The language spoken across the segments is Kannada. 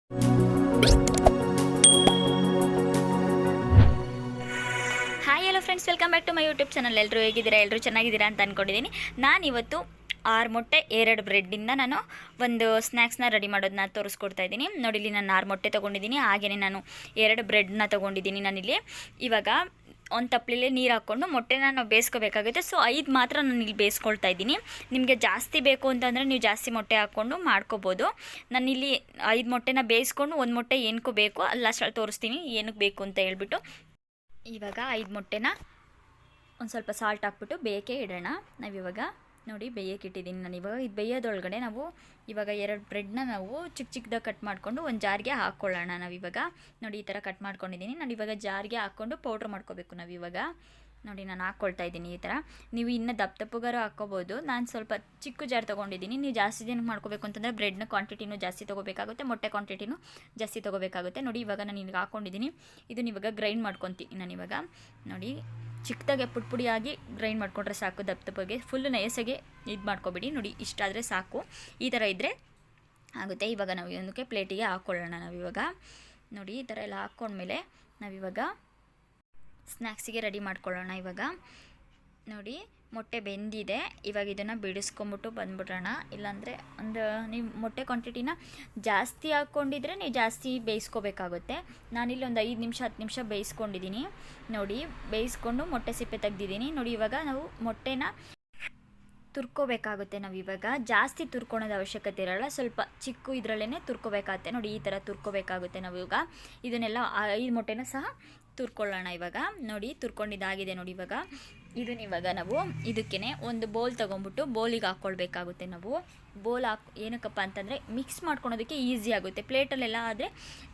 Hi hello friends, welcome back to my YouTube channel. ಎಲ್ಲರೂ ಹೇಗಿದ್ದೀರಾ? ಎಲ್ಲರೂ ಚೆನ್ನಾಗಿದ್ದೀರಾ ಅಂತ ಅಂದ್ಕೊಂಡಿದ್ದೀನಿ. ನಾನಿವತ್ತು 6 ಮೊಟ್ಟೆ 2 ಬ್ರೆಡ್ಡಿಂದ ನಾನು ಒಂದು ಸ್ನ್ಯಾಕ್ಸ್ನ ರೆಡಿ ಮಾಡೋದನ್ನ ತೋರಿಸ್ಕೊಡ್ತಾ ಇದ್ದೀನಿ. ನೋಡಿ, ಇಲ್ಲಿ ನಾನು 6 ಮೊಟ್ಟೆ ತೊಗೊಂಡಿದ್ದೀನಿ. ಹಾಗೆಯೇ ನಾನು 2 ಬ್ರೆಡ್ನ ತೊಗೊಂಡಿದ್ದೀನಿ. ನಾನಿಲ್ಲಿ ಇವಾಗ ಒಂದು ತಪ್ಪಲಿಲಿ ನೀರು ಹಾಕ್ಕೊಂಡು ಮೊಟ್ಟೆನ ನಾವು ಬೇಯಿಸ್ಕೋಬೇಕಾಗುತ್ತೆ. ಸೊ 5 ಮಾತ್ರ ನಾನು ಇಲ್ಲಿ ಬೇಯಿಸ್ಕೊಳ್ತಾ ಇದ್ದೀನಿ. ನಿಮಗೆ ಜಾಸ್ತಿ ಬೇಕು ಅಂತಂದರೆ ನೀವು ಜಾಸ್ತಿ ಮೊಟ್ಟೆ ಹಾಕ್ಕೊಂಡು ಮಾಡ್ಕೋಬೋದು. ನಾನಿಲ್ಲಿ 5 ಮೊಟ್ಟೆನ ಬೇಯಿಸ್ಕೊಂಡು 1 ಮೊಟ್ಟೆ ಏನಕ್ಕೂ ಬೇಕು ಅಲ್ಲಿ ಅಷ್ಟರಲ್ಲಿ ತೋರಿಸ್ತೀನಿ ಏನಕ್ಕೆ ಬೇಕು ಅಂತ ಹೇಳ್ಬಿಟ್ಟು. ಇವಾಗ 5 ಮೊಟ್ಟೆನ ಒಂದು ಸ್ವಲ್ಪ ಸಾಲ್ಟ್ ಹಾಕ್ಬಿಟ್ಟು ಬೇಯಕ್ಕೆ ಇಡೋಣ. ನಾವಿವಾಗ ನೋಡಿ ಬೇಯಕ್ಕೆ ಇಟ್ಟಿದ್ದೀನಿ ನಾನು. ಇವಾಗ ಇದು ಬೇಯೋದೊಳಗಡೆ ನಾವು ಇವಾಗ 2 ಬ್ರೆಡ್ನ ನಾವು ಚಿಕ್ಕ ಚಿಕ್ಕದಾಗಿ ಕಟ್ ಮಾಡಿಕೊಂಡು ಒಂದು ಜಾರ್ಗೆ ಹಾಕ್ಕೊಳ್ಳೋಣ. ನಾವಿವಾಗ ನೋಡಿ ಈ ಥರ ಕಟ್ ಮಾಡ್ಕೊಂಡಿದ್ದೀನಿ. ನಾನು ಇವಾಗ ಜಾರ್ಗೆ ಹಾಕ್ಕೊಂಡು ಪೌಡ್ರ್ ಮಾಡ್ಕೋಬೇಕು. ನಾವಿವಾಗ ನೋಡಿ ನಾನು ಹಾಕ್ಕೊಳ್ತಾ ಇದ್ದೀನಿ ಈ ಥರ. ನೀವು ಇನ್ನೂ ದಪ್ಪಗಾರು ಹಾಕ್ಕೋಬೋದು. ನಾನು ಸ್ವಲ್ಪ ಚಿಕ್ಕ ಜಾರ್ ತೊಗೊಂಡಿದ್ದೀನಿ. ನೀವು ಜಾಸ್ತಿ ಜನಕ್ಕೆ ಮಾಡ್ಕೋಬೇಕು ಅಂತಂದರೆ ಬ್ರೆಡ್ನ ಕ್ವಾಂಟಿಟಿನೂ ಜಾಸ್ತಿ ತೊಗೋಬೇಕಾಗುತ್ತೆ, ಮೊಟ್ಟೆ ಕ್ವಾಂಟಿಟಿನೂ ಜಾಸ್ತಿ ತೊಗೋಬೇಕಾಗುತ್ತೆ. ನೋಡಿ ಇವಾಗ ನಾನು ಇಲ್ಲಿಗೆ ಹಾಕ್ಕೊಂಡಿದ್ದೀನಿ. ಇದನ್ನ ಇವಾಗ ಗ್ರೈಂಡ್ ಮಾಡ್ಕೊತೀನಿ ನಾನಿವಾಗ. ನೋಡಿ ಚಿಕ್ಕದಾಗೆ ಪುಡಿಯಾಗಿ ಗ್ರೈಂಡ್ ಮಾಡ್ಕೊಂಡ್ರೆ ಸಾಕು. ದಪ್ಪಗೆ ಫುಲ್ಲು ನಯಸಾಗೆ ಇದು ಮಾಡ್ಕೊಬೇಡಿ. ನೋಡಿ ಇಷ್ಟಾದರೆ ಸಾಕು. ಈ ಥರ ಇದ್ದರೆ ಆಗುತ್ತೆ. ಇವಾಗ ನಾವು ಇದಕ್ಕೆ ಪ್ಲೇಟಿಗೆ ಹಾಕ್ಕೊಳ್ಳೋಣ. ನಾವಿವಾಗ ನೋಡಿ ಈ ಥರ ಎಲ್ಲ ಹಾಕ್ಕೊಂಡ್ಮೇಲೆ ನಾವಿವಾಗ ಸ್ನ್ಯಾಕ್ಸಿಗೆ ರೆಡಿ ಮಾಡ್ಕೊಳ್ಳೋಣ. ಇವಾಗ ನೋಡಿ ಮೊಟ್ಟೆ ಬೆಂದಿದೆ. ಇವಾಗ ಇದನ್ನು ಬಿಡಿಸ್ಕೊಂಬಿಟ್ಟು ಬಂದ್ಬಿಡೋಣ. ಇಲ್ಲಾಂದರೆ ನೀವು ಮೊಟ್ಟೆ ಕ್ವಾಂಟಿಟಿನ ಜಾಸ್ತಿ ಹಾಕ್ಕೊಂಡಿದ್ರೆ ನೀವು ಜಾಸ್ತಿ ಬೇಯಿಸ್ಕೋಬೇಕಾಗುತ್ತೆ. ನಾನಿಲ್ಲಿ ಒಂದು 5 ನಿಮಿಷ 10 ನಿಮಿಷ ಬೇಯಿಸ್ಕೊಂಡಿದ್ದೀನಿ. ನೋಡಿ ಬೇಯಿಸ್ಕೊಂಡು ಮೊಟ್ಟೆ ಸಿಪ್ಪೆ ತೆಗ್ದಿದ್ದೀನಿ. ನೋಡಿ ಇವಾಗ ನಾವು ಮೊಟ್ಟೆನ ತುರ್ಕೋಬೇಕಾಗುತ್ತೆ. ನಾವು ಇವಾಗ ಜಾಸ್ತಿ ತುರ್ಕೊಳೋದು ಅವಶ್ಯಕತೆ ಇರೋಲ್ಲ, ಸ್ವಲ್ಪ ಚಿಕ್ಕ ಇದರಲ್ಲೇ ತುರ್ಕೋಬೇಕಾಗುತ್ತೆ. ನೋಡಿ ಈ ಥರ ತುರ್ಕೋಬೇಕಾಗುತ್ತೆ. ನಾವು ಇವಾಗ ಇದನ್ನೆಲ್ಲ 5 ಮೊಟ್ಟೆನ ಸಹ ತುರ್ಕೊಳ್ಳೋಣ. ಇವಾಗ ನೋಡಿ ತುರ್ಕೊಂಡಿದ್ದಾಗಿದೆ. ನೋಡಿ ಇವಾಗ ಇವಾಗ ನಾವು ಇದಕ್ಕೇ ಒಂದು ಬೌಲ್ ತೊಗೊಂಬಿಟ್ಟು ಬೌಲಿಗೆ ಹಾಕ್ಕೊಳ್ಬೇಕಾಗುತ್ತೆ. ನಾವು ಬೌಲ್ ಏನಕ್ಕಪ್ಪ ಅಂತಂದರೆ ಮಿಕ್ಸ್ ಮಾಡ್ಕೊಳೋದಕ್ಕೆ ಈಸಿ ಆಗುತ್ತೆ. ಪ್ಲೇಟಲ್ಲೆಲ್ಲ ಆದರೆ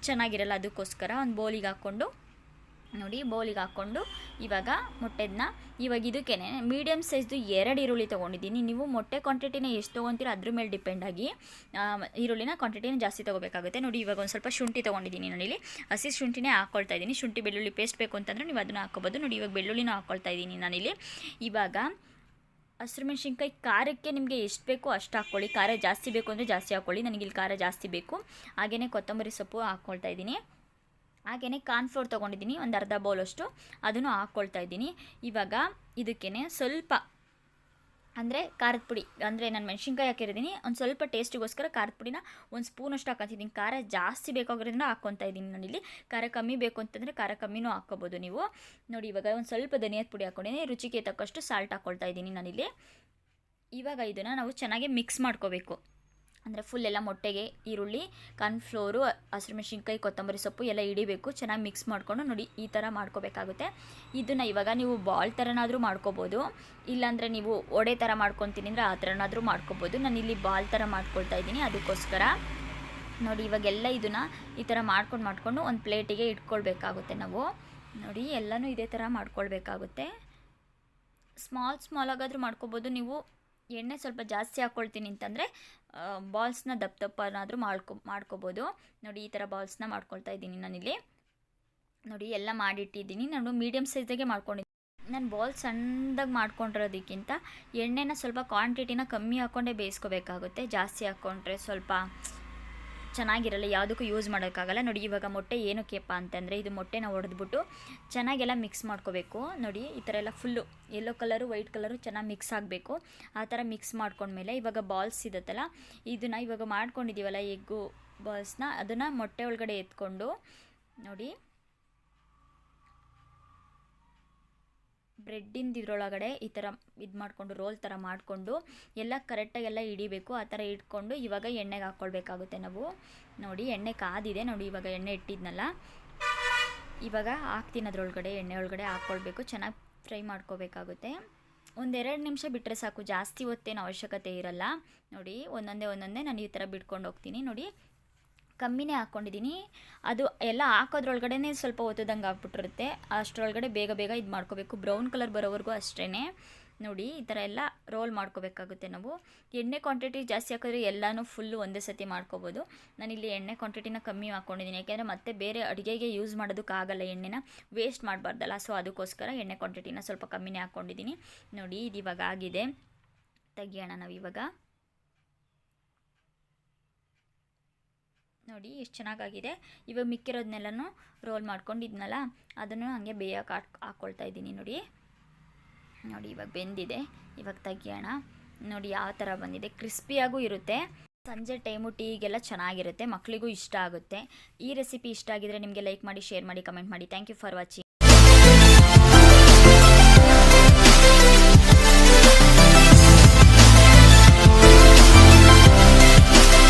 ಚೆನ್ನಾಗಿರಲ್ಲ, ಅದಕ್ಕೋಸ್ಕರ ಒಂದು ಬೌಲಿಗೆ ಹಾಕ್ಕೊಂಡು ನೋಡಿ ಬೌಲಿಗೆ ಹಾಕ್ಕೊಂಡು ಇವಾಗ ಮೊಟ್ಟೆದನ್ನ ಇವಾಗ ಇದಕ್ಕೇ ಮೀಡಿಯಮ್ ಸೈಜ್ದು 2 ಈರುಳ್ಳಿ ತೊಗೊಂಡಿದ್ದೀನಿ. ನೀವು ಮೊಟ್ಟೆ ಕ್ವಾಂಟಿಟಿನ ಎಷ್ಟು ತೊಗೊತೀರೋ ಅದ್ರ ಮೇಲೆ ಡಿಪೆಂಡ್ ಆಗಿ ಈರುಳ್ಳಿನ ಕ್ವಾಂಟಿಟಿನ ಜಾಸ್ತಿ ತೊಗೋಬೇಕಾಗುತ್ತೆ. ನೋಡಿ ಇವಾಗ ಒಂದು ಸ್ವಲ್ಪ ಶುಂಠಿ ತೊಗೊಂಡಿದ್ದೀನಿ. ನಾನಿಲ್ಲಿ ಹಸಿ ಶುಂಠಿನೇ ಹಾಕ್ಕೊಳ್ತಾ ಇದ್ದೀನಿ. ಶುಂಠಿ ಬೆಳ್ಳುಳ್ಳಿ ಪೇಸ್ಟ್ ಬೇಕು ಅಂತಂದರೆ ನೀವು ಅದನ್ನು ಹಾಕ್ಕೋಬೋದು. ನೋಡಿ ಇವಾಗ ಬೆಳ್ಳುಳ್ಳಿನೂ ಹಾಕ್ಕೊಳ್ತಾ ಇದ್ದೀನಿ ನಾನಿಲ್ಲಿ. ಇವಾಗ ಹಸಿರು ಮೆಣಸಿನ್ಕಾಯಿ ಖಾರಕ್ಕೆ ನಿಮಗೆ ಎಷ್ಟು ಬೇಕೋ ಅಷ್ಟು ಹಾಕ್ಕೊಳ್ಳಿ. ಖಾರ ಜಾಸ್ತಿ ಬೇಕು ಅಂದರೆ ಜಾಸ್ತಿ ಹಾಕ್ಕೊಳ್ಳಿ. ನನಗಿಲ್ಲಿ ಖಾರ ಜಾಸ್ತಿ ಬೇಕು. ಹಾಗೆಯೇ ಕೊತ್ತಂಬರಿ ಸೊಪ್ಪು ಹಾಕ್ಕೊಳ್ತಾ ಇದ್ದೀನಿ. ಹಾಗೆಯೇ ಕಾರ್ನ್ಫ್ಲೋರ್ ತೊಗೊಂಡಿದ್ದೀನಿ ಒಂದು ಅರ್ಧ ಬೌಲಷ್ಟು, ಅದನ್ನು ಹಾಕ್ಕೊಳ್ತಾ ಇದ್ದೀನಿ. ಇವಾಗ ಇದಕ್ಕೇ ಸ್ವಲ್ಪ ಅಂದರೆ ಖಾರದ ಪುಡಿ, ಅಂದರೆ ನಾನು ಮೆಣಸಿನ್ಕಾಯಿ ಹಾಕಿರೋದ್ದೀನಿ. ಒಂದು ಸ್ವಲ್ಪ ಟೇಸ್ಟಿಗೋಸ್ಕರ ಖಾರದ ಪುಡಿನ ಒಂದು ಸ್ಪೂನಷ್ಟು ಹಾಕೊತಿದ್ದೀನಿ. ಖಾರ ಜಾಸ್ತಿ ಬೇಕಾಗಿರೋದ್ರಿಂದ ಹಾಕ್ಕೊತಾ ಇದ್ದೀನಿ ನಾನಿಲ್ಲಿ. ಖಾರ ಕಮ್ಮಿ ಬೇಕು ಅಂತಂದರೆ ಖಾರ ಕಮ್ಮಿನೂ ಹಾಕ್ಕೋಬೋದು ನೀವು. ನೋಡಿ ಇವಾಗ ಒಂದು ಸ್ವಲ್ಪ ಧನಿಯಾದ ಪುಡಿ ಹಾಕ್ಕೊಂಡಿದ್ದೀನಿ. ರುಚಿಗೆ ತಕ್ಕಷ್ಟು ಸಾಲ್ಟ್ ಹಾಕ್ಕೊಳ್ತಾ ಇದ್ದೀನಿ ನಾನಿಲ್ಲಿ. ಇವಾಗ ಇದನ್ನು ನಾವು ಚೆನ್ನಾಗಿ ಮಿಕ್ಸ್ ಮಾಡ್ಕೋಬೇಕು. ಅಂದರೆ ಫುಲ್ ಎಲ್ಲ ಮೊಟ್ಟೆಗೆ ಈರುಳ್ಳಿ, ಕಾರ್ನ್ಫ್ಲೋರು, ಹಸಿರು ಮೆಣಸಿನ್ಕಾಯಿ, ಕೊತ್ತಂಬರಿ ಸೊಪ್ಪು ಎಲ್ಲ ಹಿಡಿಬೇಕು. ಚೆನ್ನಾಗಿ ಮಿಕ್ಸ್ ಮಾಡಿಕೊಂಡು ನೋಡಿ ಈ ಥರ ಮಾಡ್ಕೋಬೇಕಾಗುತ್ತೆ. ಇದನ್ನು ಇವಾಗ ನೀವು ಬಾಲ್ ಥರನಾದರೂ ಮಾಡ್ಕೋಬೋದು, ಇಲ್ಲಾಂದರೆ ನೀವು ಒಡೆ ಥರ ಮಾಡ್ಕೊತೀನಿ ಅಂದರೆ ಆ ಥರನಾದರೂ ಮಾಡ್ಕೋಬೋದು. ನಾನಿಲ್ಲಿ ಬಾಲ್ ಥರ ಮಾಡ್ಕೊಳ್ತಾ ಇದ್ದೀನಿ, ಅದಕ್ಕೋಸ್ಕರ. ನೋಡಿ ಇವಾಗೆಲ್ಲ ಇದನ್ನು ಈ ಥರ ಮಾಡ್ಕೊಂಡು ಒಂದು ಪ್ಲೇಟಿಗೆ ಇಟ್ಕೊಳ್ಬೇಕಾಗುತ್ತೆ ನಾವು. ನೋಡಿ ಎಲ್ಲನೂ ಇದೇ ಥರ ಮಾಡ್ಕೊಳ್ಬೇಕಾಗುತ್ತೆ. ಸ್ಮಾಲ್ ಆಗಾದರೂ ಮಾಡ್ಕೋಬೋದು. ನೀವು ಎಣ್ಣೆ ಸ್ವಲ್ಪ ಜಾಸ್ತಿ ಹಾಕ್ಕೊಳ್ತೀನಿ ಅಂತಂದರೆ ಬಾಲ್ಸ್ನ ದಪ್ಪನಾದರೂ ಮಾಡ್ಕೋಬೋದು. ನೋಡಿ ಈ ಥರ ಬಾಲ್ಸ್ನ ಮಾಡ್ಕೊಳ್ತಾ ಇದ್ದೀನಿ ನಾನಿಲ್ಲಿ. ನೋಡಿ ಎಲ್ಲ ಮಾಡಿಟ್ಟಿದ್ದೀನಿ. ನಾನು ಮೀಡಿಯಮ್ ಸೈಜಾಗೆ ಮಾಡ್ಕೊಂಡಿದ್ದೀನಿ. ನಾನು ಬಾಲ್ ಸಣ್ಣದಾಗಿ ಮಾಡ್ಕೊಂಡಿರೋದಕ್ಕಿಂತ ಎಣ್ಣೆನ ಸ್ವಲ್ಪ ಕ್ವಾಂಟಿಟಿನ ಕಮ್ಮಿ ಹಾಕ್ಕೊಂಡೇ ಬೇಯಿಸ್ಕೋಬೇಕಾಗುತ್ತೆ. ಜಾಸ್ತಿ ಹಾಕ್ಕೊಂಡ್ರೆ ಸ್ವಲ್ಪ ಚೆನ್ನಾಗಿರಲ್ಲ, ಯಾವುದಕ್ಕೂ ಯೂಸ್ ಮಾಡೋಕ್ಕಾಗಲ್ಲ. ನೋಡಿ ಇವಾಗ ಮೊಟ್ಟೆ ಏನಕ್ಕೆಪ್ಪ ಅಂತಂದರೆ ಇದು ಮೊಟ್ಟೆನ ಹೊಡೆದ್ಬಿಟ್ಟು ಚೆನ್ನಾಗೆಲ್ಲ ಮಿಕ್ಸ್ ಮಾಡ್ಕೋಬೇಕು. ನೋಡಿ ಈ ಥರ ಎಲ್ಲ full yellow colour white colour ಚೆನ್ನಾಗಿ ಮಿಕ್ಸ್ ಆಗಬೇಕು. ಆ ಥರ ಮಿಕ್ಸ್ ಮಾಡ್ಕೊಂಡ್ಮೇಲೆ ಇವಾಗ ಬಾಲ್ಸ್ ಇರುತ್ತಲ್ಲ, ಇದನ್ನು ಇವಾಗ ಮಾಡ್ಕೊಂಡಿದ್ದೀವಲ್ಲ ಎಗ್ಗು ಬಾಲ್ಸ್ನ, ಅದನ್ನು ಮೊಟ್ಟೆ ಒಳಗಡೆ ಎತ್ಕೊಂಡು ನೋಡಿ ಬ್ರೆಡ್ಡಿಂದ ಇದ್ರೊಳಗಡೆ ಈ ಥರ ಇದು ಮಾಡಿಕೊಂಡು ರೋಲ್ ಥರ ಮಾಡಿಕೊಂಡು ಎಲ್ಲ ಕರೆಕ್ಟಾಗೆಲ್ಲ ಹಿಡಿಬೇಕು. ಆ ಥರ ಇಟ್ಕೊಂಡು ಇವಾಗ ಎಣ್ಣೆಗೆ ಹಾಕ್ಕೊಳ್ಬೇಕಾಗುತ್ತೆ ನಾವು. ನೋಡಿ ಎಣ್ಣೆ ಕಾದಿದೆ. ನೋಡಿ ಇವಾಗ ಎಣ್ಣೆ ಇಟ್ಟಿದ್ನಲ್ಲ, ಇವಾಗ ಹಾಕ್ತೀನಿ ಅದರೊಳಗಡೆ. ಎಣ್ಣೆ ಒಳಗಡೆ ಹಾಕ್ಕೊಳ್ಬೇಕು. ಚೆನ್ನಾಗಿ ಫ್ರೈ ಮಾಡ್ಕೋಬೇಕಾಗುತ್ತೆ. 1-2 ನಿಮಿಷ ಬಿಟ್ಟರೆ ಸಾಕು, ಜಾಸ್ತಿ ಹೊತ್ತೇನು ಅವಶ್ಯಕತೆ ಇರಲ್ಲ. ನೋಡಿ ಒಂದೊಂದೇ ನಾನು ಈ ಥರ ಬಿಟ್ಕೊಂಡು ಹೋಗ್ತೀನಿ. ನೋಡಿ ಕಮ್ಮಿನೇ ಹಾಕ್ಕೊಂಡಿದ್ದೀನಿ. ಅದು ಎಲ್ಲ ಹಾಕೋದ್ರೊಳಗಡೆ ಸ್ವಲ್ಪ ಒತ್ತದಂಗೆ ಆಗ್ಬಿಟ್ಟಿರುತ್ತೆ. ಅಷ್ಟರೊಳಗಡೆ ಬೇಗ ಇದು ಮಾಡ್ಕೋಬೇಕು. ಬ್ರೌನ್ ಕಲರ್ ಬರೋವರೆಗೂ ಅಷ್ಟೇ. ನೋಡಿ ಈ ಥರ ಎಲ್ಲ ರೋಲ್ ಮಾಡ್ಕೋಬೇಕಾಗುತ್ತೆ ನಾವು. ಎಣ್ಣೆ ಕ್ವಾಂಟಿಟಿ ಜಾಸ್ತಿ ಹಾಕಿದ್ರೆ ಎಲ್ಲನೂ ಫುಲ್ಲು ಒಂದೇ ಸತಿ ಮಾಡ್ಕೋಬೋದು. ನಾನಿಲ್ಲಿ ಎಣ್ಣೆ ಕ್ವಾಂಟಿಟಿನ ಕಮ್ಮಿ ಹಾಕ್ಕೊಂಡಿದ್ದೀನಿ, ಯಾಕೆಂದರೆ ಮತ್ತೆ ಬೇರೆ ಅಡುಗೆಗೆ ಯೂಸ್ ಮಾಡೋದಕ್ಕಾಗಲ್ಲ, ಎಣ್ಣೆನ ವೇಸ್ಟ್ ಮಾಡಬಾರ್ದಲ್ಲ. ಸೊ ಅದಕ್ಕೋಸ್ಕರ ಎಣ್ಣೆ ಕ್ವಾಂಟಿಟಿನ ಸ್ವಲ್ಪ ಕಮ್ಮಿನೇ ಹಾಕ್ಕೊಂಡಿದ್ದೀನಿ. ನೋಡಿ ಇದು ಇವಾಗ ಆಗಿದೆ, ತೆಗಿಯೋಣ ನಾವು ಇವಾಗ. ನೋಡಿ ಎಷ್ಟು ಚೆನ್ನಾಗಾಗಿದೆ. ಇವಾಗ ಮಿಕ್ಕಿರೋದನ್ನೆಲ್ಲನೂ ರೋಲ್ ಮಾಡ್ಕೊಂಡಿದ್ನಲ್ಲ ಅದನ್ನು ಹಾಗೆ ಬೇಯಕ್ಕೆ ಹಾಕ್ಕೊಳ್ತಾ ಇದ್ದೀನಿ. ನೋಡಿ ಇವಾಗ ಬೆಂದಿದೆ. ಇವಾಗ ತೆಗಿಯೋಣ. ನೋಡಿ ಯಾವ ಥರ ಬಂದಿದೆ, ಕ್ರಿಸ್ಪಿಯಾಗೂ ಇರುತ್ತೆ. ಸಂಜೆ ಟೈಮು ಟೀಗೆಲ್ಲ ಚೆನ್ನಾಗಿರುತ್ತೆ, ಮಕ್ಕಳಿಗೂ ಇಷ್ಟ ಆಗುತ್ತೆ. ಈ ರೆಸಿಪಿ ಇಷ್ಟ ಆಗಿದ್ರೆ ನಿಮಗೆ ಲೈಕ್ ಮಾಡಿ, ಶೇರ್ ಮಾಡಿ, ಕಮೆಂಟ್ ಮಾಡಿ. Thank you for watching.